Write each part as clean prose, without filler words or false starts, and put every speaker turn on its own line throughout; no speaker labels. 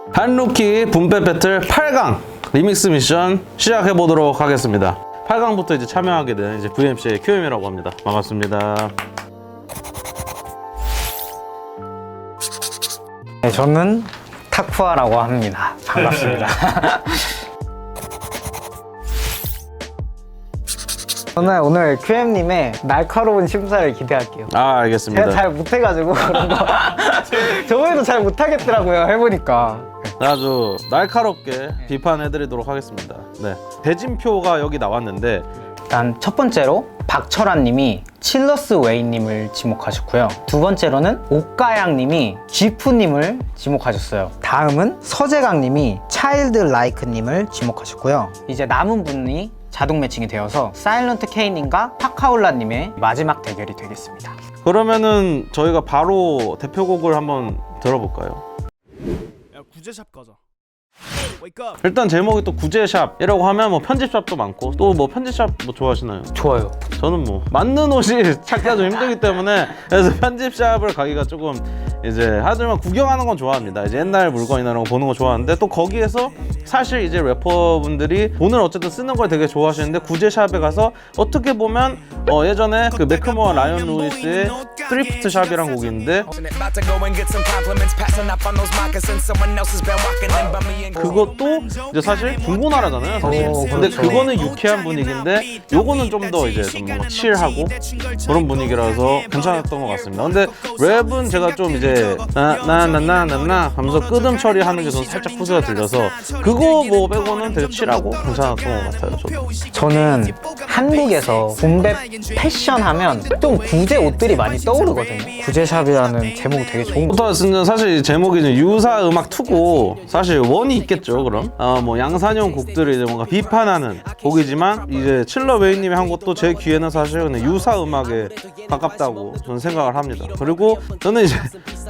한루키 분배 배틀 8강 리믹스 미션 시작해 보도록 하겠습니다. 8강부터 이제 참여하게 된 이제 VMC의 QM이라고 합니다. 반갑습니다.
네, 저는 타쿠아라고 합니다. 반갑습니다. 저는 오늘 QM님의 날카로운 심사를 기대할게요.
알겠습니다.
제가 잘 못해가지고 그런 거 저번에도 잘 못하겠더라고요, 해보니까.
아주 날카롭게 비판해드리도록 하겠습니다. 네, 대진표가 여기 나왔는데
일단 첫 번째로 박철환님이 칠러스 웨이님을 지목하셨고요. 두 번째로는 옥가양님이 쥐푸님을 지목하셨어요. 다음은 서재강님이 차일드 라이크님을 지목하셨고요. 이제 남은 분이 자동 매칭이 되어서 사일런트 K님과 파카올라님의 마지막 대결이 되겠습니다.
그러면은 저희가 바로 대표곡을 한번 들어볼까요?
야, 구제샵 가자.
일단 제목이 또 구제샵이라고 하면 뭐 편집샵도 많고 또 뭐 편집샵 뭐 좋아하시나요?
좋아요.
저는 뭐 맞는 옷이 찾기가 좀 힘들기 때문에 그래서 편집샵을 가기가 조금 이제 하지만 구경하는 건 좋아합니다. 이제 옛날 물건이나 이런 거 보는 거 좋아하는데 또 거기에서 사실 이제 래퍼분들이 돈을 어쨌든 쓰는 걸 되게 좋아하시는데 구제샵에 가서 어떻게 보면 예전에 그 매크모와 라이언 루이스의 스트리프트 샵이란 곡이 있는데 그것도 이제 사실 중고나라잖아요, 사실. 근데
그렇죠.
그거는 유쾌한 분위기인데 요거는 좀 더 이제 좀 뭔가 칠하고 그런 분위기라서 괜찮았던 것 같습니다. 근데 랩은 제가 좀 이제 나나나나나 하면서 끄듬 처리하는 게 저는 살짝 후세가 들려서 그거 뭐 빼고는 되게 칠하고 괜찮았던 것 같아요, 저도.
저는 한국에서 봄백 패션 하면 좀 구제 옷들이 많이 떠오르거든요. 구제샵이라는 제목이 되게 좋은 것 같아요.
부터 사실 제목이 이제 유사 음악 2고 사실 원이 있겠죠, 그럼. 뭐 양산형 곡들을 이제 뭔가 비판하는 곡이지만 이제 칠러 웨이님이 한 것도 제 귀에는 사실 그냥 유사 음악에 가깝다고 저는 생각을 합니다. 그리고 저는 이제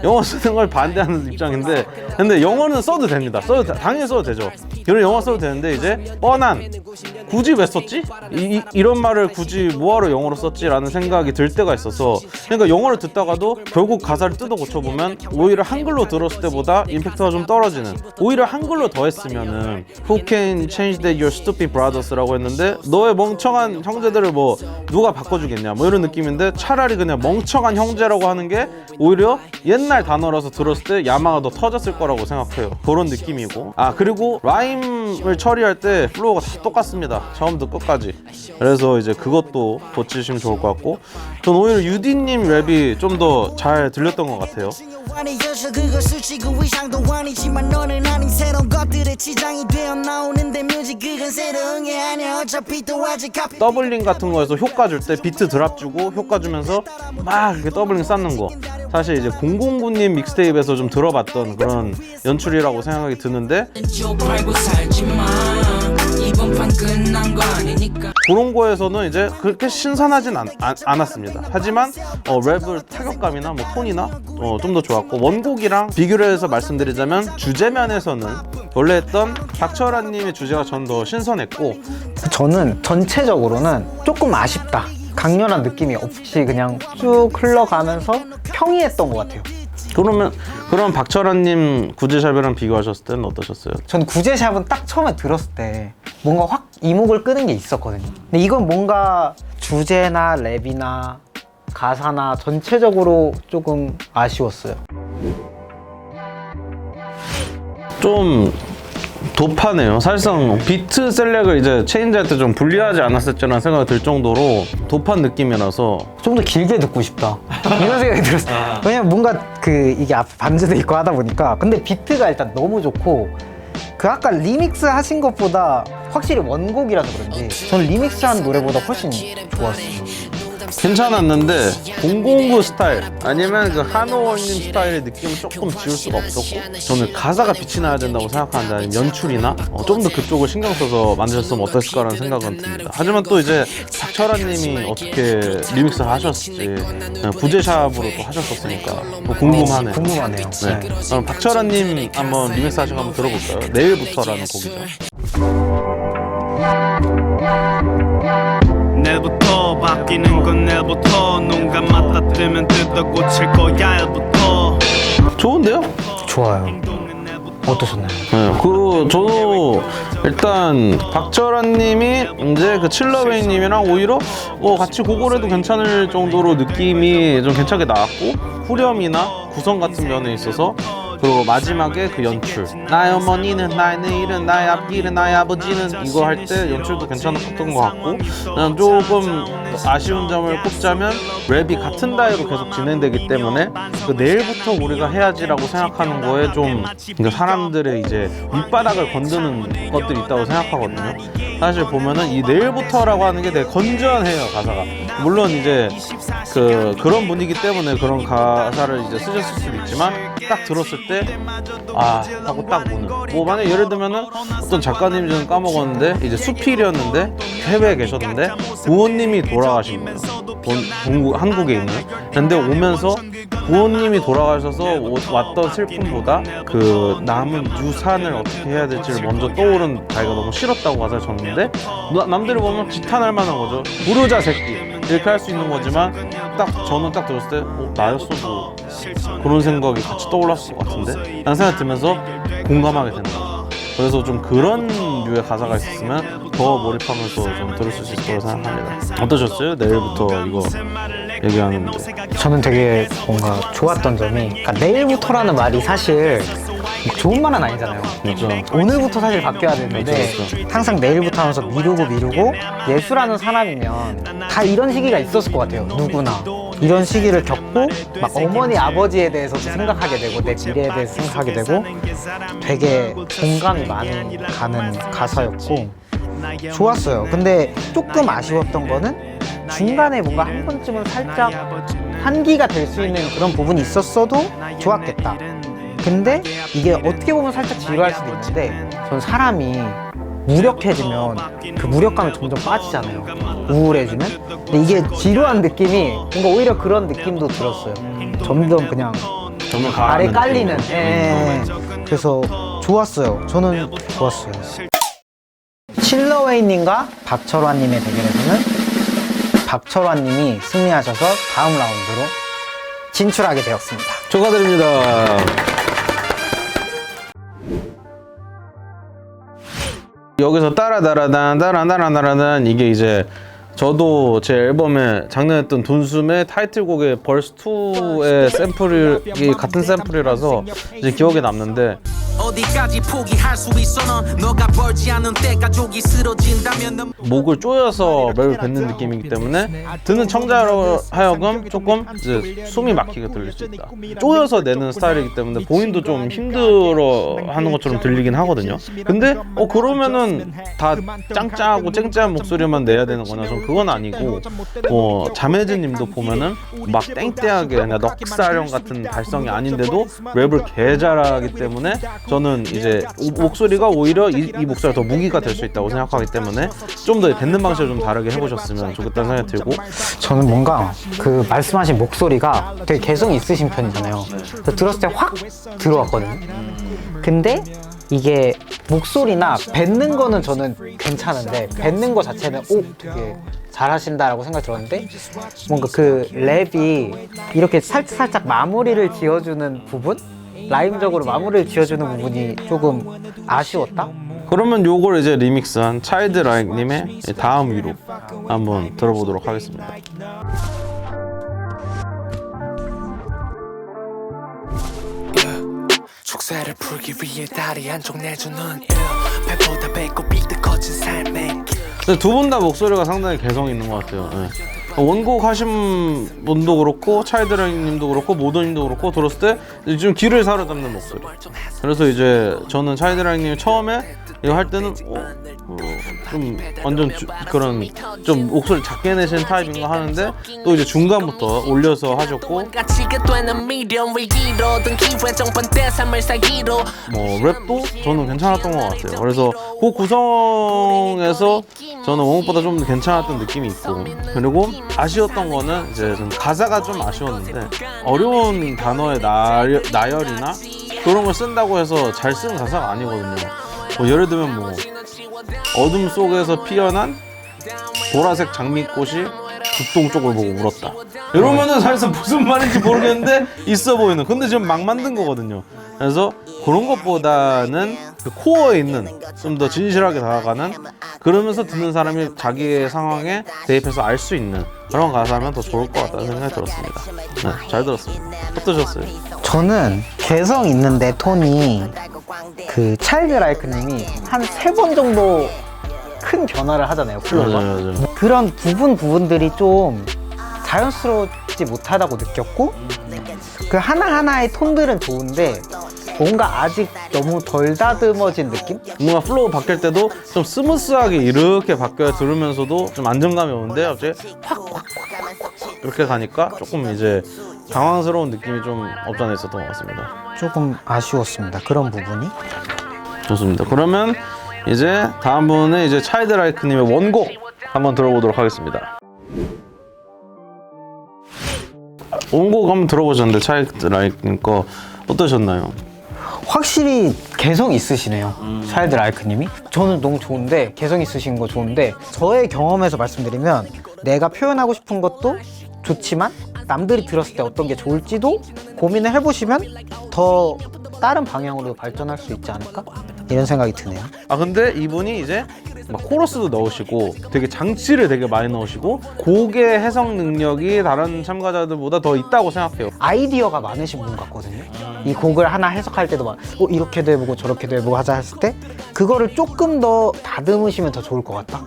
영어 쓰는 걸 반대하는 입장인데 근데 영어는 써도 됩니다. 당연히 써도 되죠. 그리고 영어 써도 되는데 이제 뻔한 굳이 왜 썼지? 이런 말을 굳이 뭐하러 영어로 썼지라는 생각이 들 때가 있어서 그러니까 영어를 듣다가도 결국 가사를 뜯어 고쳐보면 오히려 한글로 들었을 때보다 임팩트가 좀 떨어지는 오히려 한글로 더 했으면은 Who can change that your stupid brothers라고 했는데 너의 멍청한 형제들을 뭐 누가 바꿔주겠냐 뭐 이런 느낌인데 차라리 그냥 멍청한 형제라고 하는 게 오히려 옛날 단어라서 들었을 때 야마가 더 터졌을 거라고 생각해요. 그런 느낌이고 그리고 라임을 처리할 때 플로우가 다 똑같습니다. 처음부터 끝까지. 그래서 이제 그것도 고치시면 좋을 것 같고 전 오히려 유디님 랩이 좀 더 잘 들렸던 것 같아요. 더블링 같은 거에서 효과 줄 때 비트 드랍 주고 효과 주면서 막 이렇게 더블링 쌓는 거 사실 이제 009님 믹스테이프에서 좀 들어봤던 그런 연출이라고 생각이 드는데 그런 거에서는 이제 그렇게 신선하진 않았습니다. 하지만 랩을 타격감이나 뭐 톤이나 좀 더 좋았고 원곡이랑 비교를 해서 말씀드리자면 주제면에서는 원래 했던 박철환님의 주제가 전 더 신선했고
저는 전체적으로는 조금 아쉽다. 강렬한 느낌이 없이 그냥 쭉 흘러가면서 평이했던 것 같아요.
그럼 박철환님 구제샵이랑 비교하셨을 때는 어떠셨어요?
전 구제샵은 딱 처음에 들었을 때 뭔가 확 이목을 끄는 게 있었거든요. 근데 이건 뭔가 주제나 랩이나 가사나 전체적으로 조금 아쉬웠어요.
좀 도파네요. 사실상 비트 셀렉을 이제 체인지할 때 좀 불리하지 않았을지라는 생각이 들 정도로 도판 느낌이라서
좀 더 길게 듣고 싶다 이런 생각이 들었어요. 왜냐면 뭔가 이게 앞에 반주도 있고 하다 보니까 근데 비트가 일단 너무 좋고 아까 리믹스 하신 것보다 확실히 원곡이라서 그런지 저는 리믹스한 노래보다 훨씬 좋았어요.
괜찮았는데 009 스타일 아니면 그 한호원님 스타일의 느낌은 조금 지울 수가 없었고 저는 가사가 빛이 나야 된다고 생각하는데 아니면 연출이나 좀 더 그쪽을 신경 써서 만드셨으면 어땠을까라는 생각은 듭니다. 하지만 또 이제 박철환님이 어떻게 리믹스를 하셨을지 구제샵으로 또 하셨었으니까 뭐 궁금하네요.
궁금하네요.
네. 그럼 박철환님 한번 리믹스 하신 거 한번 들어볼까요? 내일부터라는 곡이죠.
내일부터 바뀌는 건 내일부터 눈 감았다 뜨면 뜯어 고칠 거야 일부터
좋은데요?
좋아요. 어떠셨나요?
네, 저도 일단 박철환님이 이제 그 칠러웨이님이랑 오히려 같이 곡을 해도 괜찮을 정도로 느낌이 좀 괜찮게 나왔고 후렴이나 구성 같은 면에 있어서 그리고 마지막에 그 연출 나의 어머니는 나의 내일은 나의 앞길은 나의 아버지는 이거 할 때 연출도 괜찮았던 것 같고 그냥 조금 아쉬운 점을 꼽자면 랩이 같은 다이로 계속 진행되기 때문에 그 내일부터 우리가 해야지라고 생각하는 거에 좀 그러니까 사람들의 이제 밑바닥을 건드는 것들이 있다고 생각하거든요. 사실 보면은 이 내일부터라고 하는 게 되게 건전해요, 가사가. 물론 이제 그런 분위기 때문에 그런 가사를 이제 쓰셨을 수도 있지만 딱 들었을 때 하고 딱 오는 뭐 만약 예를 들면은 어떤 작가님 저는 까먹었는데 이제 수필이었는데 해외에 계셨는데 부모님이 돌아가신 거예요. 한국에 있는. 근데 오면서 부모님이 돌아가셔서 왔던 슬픔보다 그 남은 유산을 어떻게 해야 될지를 먼저 떠오른 자기가 너무 싫었다고 가사를 줬는데 남들이 보면 지탄할 만한 거죠. 불효자 새끼 이렇게 할 수 있는 거지만 저는 딱 들었을 때 나였어도 그런 생각이 같이 떠올랐을 것 같은데 라는 생각이 들면서 공감하게 되는 거예요. 그래서 좀 그런 류의 가사가 있었으면 더 몰입하면서 좀 들으실 수 있을 거라고 생각합니다. 어떠셨어요? 내일부터 이거 얘기하는데.
저는 되게 뭔가 좋았던 점이 그러니까 내일부터라는 말이 사실 좋은 말은 아니잖아요.
그렇죠.
오늘부터 사실 바뀌어야 되는데
그렇죠.
항상 내일부터 하면서 미루고 예술하는 사람이면 다 이런 시기가 있었을 것 같아요. 누구나 이런 시기를 겪고 막 어머니 아버지에 대해서도 생각하게 되고 내 미래에 대해서 생각하게 되고 되게 공감이 많이 가는 가사였고 좋았어요. 근데 조금 아쉬웠던 거는 중간에 뭔가 한 번쯤은 살짝 환기가 될 수 있는 그런 부분이 있었어도 좋았겠다. 근데 이게 어떻게 보면 살짝 지루할 수도 있는데 전 사람이 무력해지면 그 무력감이 점점 빠지잖아요. 우울해지면. 근데 이게 지루한 느낌이 뭔가 오히려 그런 느낌도 들었어요. 점점 그냥 발에 깔리는. 그래서 좋았어요. 저는 좋았어요. 칠러웨이님과 박철환님의 대결에서는 박철환님이 승리하셔서 다음 라운드로 진출하게 되었습니다.
축하드립니다. 여기서 따라다라단 이게 이제 저도 제 앨범에 작년에 했던 돈숨의 타이틀곡의 벌스 2의 샘플이 같은 샘플이라서 이제 기억에 남는데
어디까지 포기할 수 있어 넌 너가 벌지 않은 때 가족이 쓰러진다면
목을 조여서 랩을 뱉는 느낌이기 때문에 듣는 청자로 하여금 조금 이제 숨이 막히게 들릴 수 있다. 조여서 내는 스타일이기 때문에 본인도 좀 힘들어 하는 것처럼 들리긴 하거든요. 근데 그러면은 다 짱짱하고 쨍쨍한 목소리만 내야 되는 거냐? 전 그건 아니고 자매즈님도 보면은 막 땡땡하게 그냥 넉살형 같은 발성이 아닌데도 랩을 개 잘하기 때문에 저는 이제 목소리가 오히려 이 목소리가 더 무기가 될 수 있다고 생각하기 때문에 좀 더 뱉는 방식을 좀 다르게 해보셨으면 좋겠다는 생각이 들고
저는 뭔가 그 말씀하신 목소리가 되게 개성이 있으신 편이잖아요. 그래서 들었을 때 확 들어왔거든요. 근데 이게 목소리나 뱉는 거는 저는 괜찮은데 뱉는 거 자체는 되게 잘하신다라고 생각이 들었는데 뭔가 그 랩이 이렇게 살짝 마무리를 지어주는 부분? 라임적으로 마무리를 지어주는 부분이 조금 아쉬웠다?
그러면 요걸 이제 리믹스한 차일드라이크님의 다음 위로 한번 들어보도록 하겠습니다.
축사를 풀기 위해 다리 한쪽 내주는 배보다 배꼽 삐득 커진 삶에
두 분 다 목소리가 상당히 개성 있는 것 같아요. 원곡 하신 분도 그렇고 차일드라이크님도 그렇고 모더님도 그렇고 들었을 때 좀 귀를 사로잡는 목소리. 그래서 이제 저는 차일드라이크님 처음에 이거 할 때는 좀 완전 그런 좀 목소리 작게 내시는 타입인가 하는데 또 이제 중간부터 올려서 하셨고 랩도 저는 괜찮았던 것 같아요. 그래서 그 구성에서 저는 원곡보다 좀 괜찮았던 느낌이 있고 그리고 아쉬웠던 거는 이제 좀 가사가 좀 아쉬웠는데 어려운 단어의 나열이나 그런 걸 쓴다고 해서 잘 쓰는 가사가 아니거든요. 예를 들면 어둠 속에서 피어난 보라색 장미꽃이 북동 쪽을 보고 울었다. 이러면은 사실 무슨 말인지 모르겠는데 있어 보이는. 근데 지금 막 만든 거거든요. 그래서 그런 것보다는 그 코어에 있는 좀 더 진실하게 다가가는, 그러면서 듣는 사람이 자기의 상황에 대입해서 알 수 있는 그런 가사면 더 좋을 것 같다는 생각이 들었습니다. 네, 잘 들었습니다. 어떠셨어요?
저는 개성 있는데 톤이 그 차일드 라이크님이 한 3번 정도 큰 변화를 하잖아요, 플로우가.
맞아요.
그런 부분들이 좀 자연스럽지 못하다고 느꼈고, 그 하나하나의 톤들은 좋은데 뭔가 아직 너무 덜 다듬어진 느낌?
뭔가 플로우 바뀔 때도 좀 스무스하게 이렇게 바뀌어 들으면서도 좀 안정감이 오는데 갑자기 확 이렇게 가니까 조금 이제 당황스러운 느낌이 좀 없지 않아 있었던 것 같습니다.
조금 아쉬웠습니다, 그런 부분이.
좋습니다. 그러면 이제 다음 분은 이제 차일드 라이크님의 원곡 한번 들어보도록 하겠습니다. 원곡 한번 들어보셨는데 차일드 라이크님 거 어떠셨나요?
확실히 개성 있으시네요, 차일드 라이크님이. 저는 너무 좋은데, 개성 있으신 거 좋은데, 저의 경험에서 말씀드리면 내가 표현하고 싶은 것도 좋지만 남들이 들었을 때 어떤 게 좋을지도 고민을 해보시면 더 다른 방향으로 발전할 수 있지 않을까? 이런 생각이 드네요.
아 근데 이분이 이제 막 코러스도 넣으시고 되게 장치를 되게 많이 넣으시고 곡의 해석 능력이 다른 참가자들보다 더 있다고 생각해요.
아이디어가 많으신 분 같거든요. 이 곡을 하나 해석할 때도 막 이렇게도 해보고 저렇게도 해보고 하자 했을 때 그거를 조금 더 다듬으시면 더 좋을 것 같다.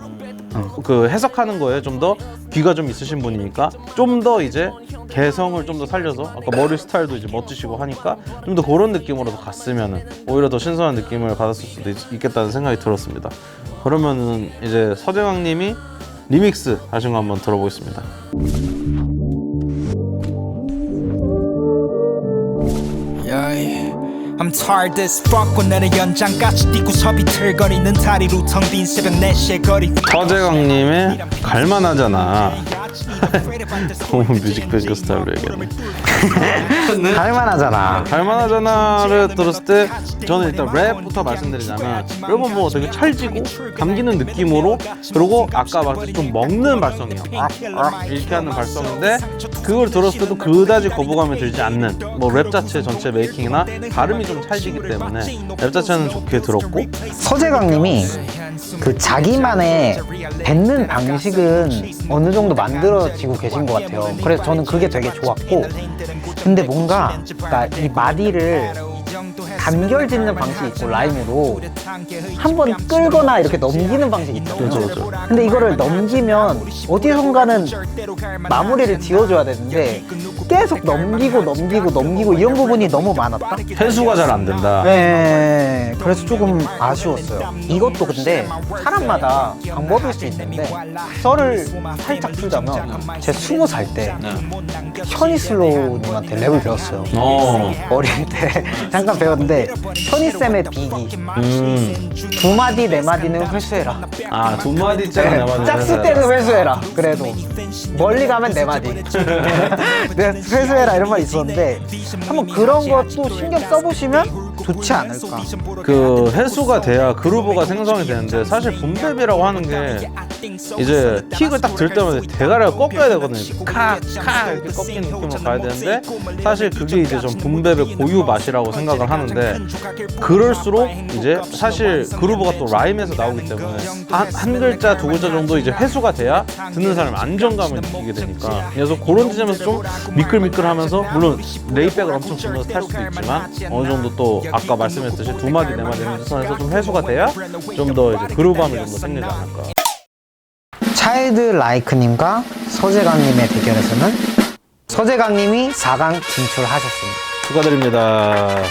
그 해석하는 거에 좀 더 귀가 좀 있으신 분이니까 좀 더 이제 개성을 좀 더 살려서, 아까 머리 스타일도 이제 멋지시고 하니까 좀 더 그런 느낌으로 더 갔으면은 오히려 더 신선한 느낌을 받았을 수도 있겠다는 생각이 들었습니다. 그러면은 이제 서재광님이 리믹스 하신 거 한번 들어보겠습니다.
I'm tired as fuck 오늘은 연장까지 뛰고서 비틀거리는 다리로 텅 빈 새벽 4시의 거리
서재광님의 갈만하잖아. 너무 뮤직비디오 스타일로 얘기했네.
할만하잖아.
갈만하잖아를 들었을 때 저는 일단 랩부터 말씀드리자면 랩은 뭐 되게 찰지고 감기는 느낌으로, 그리고 아까 막 좀 먹는 발성이에요. 이렇게 하는 발성인데 그걸 들었을 때도 그다지 거부감이 들지 않는, 뭐 랩 자체 전체 메이킹이나 발음이 좀 찰지기 때문에 랩 자체는 좋게 들었고,
서재광님이 그 자기만의 뱉는 방식은 어느 정도 만들어지고 계신 것 같아요. 그래서 저는 그게 되게 좋았고, 근데 뭔가 그러니까 이 마디를 단결 짓는 방식이 있고 라임으로 한번 끌거나 이렇게 넘기는 방식이 있죠.
그렇죠.
근데 이거를 넘기면 어디선가는 마무리를 지어줘야 되는데 계속 넘기고 이런 부분이 너무 많았다.
회수가 잘 안 된다.
네, 그래서 조금 아쉬웠어요. 이것도 근데 사람마다 방법일 수 있는데, 썰을 살짝 풀자면 제 20살 때 셔니슬로우님한테 랩을 배웠어요. 어릴 때 잠깐 배웠는데, 셔니쌤의 비기 2마디 4마디는 회수해라.
아, 2마디짜리 네 마디.
짝수 때는 회수해라. 그래도 멀리 가면 4마디 네, 회수해라 이런 말 있었는데, 한번 그런 것도 신경 써보시면 좋지 않을까.
그 회수가 돼야 그루브가 생성이 되는데, 사실 붐랩이라고 하는 게 이제 킥을 딱 들 때마다 대가리가 꺾여야 되거든요. 칵 이렇게 꺾이는 느낌으로 가야 되는데, 사실 그게 이제 좀 붐랩의 고유 맛이라고 생각을 하는데, 그럴수록 이제 사실 그루브가 또 라임에서 나오기 때문에 한 글자 두 글자 정도 이제 회수가 돼야 듣는 사람이 안정감을 느끼게 되니까, 그래서 그런 지점에서 좀 미끌미끌하면서, 물론 레이백을 엄청 주면서 탈 수도 있지만 어느 정도 또 아까 말씀했듯이 2마디 4마디 선에서 좀 회수가 돼야 좀 더 이제 그루브함이 좀 더 생기지 않을까.
차일드 라이크님과 서재광님의 대결에서는 서재광님이 4강 진출하셨습니다.
축하드립니다.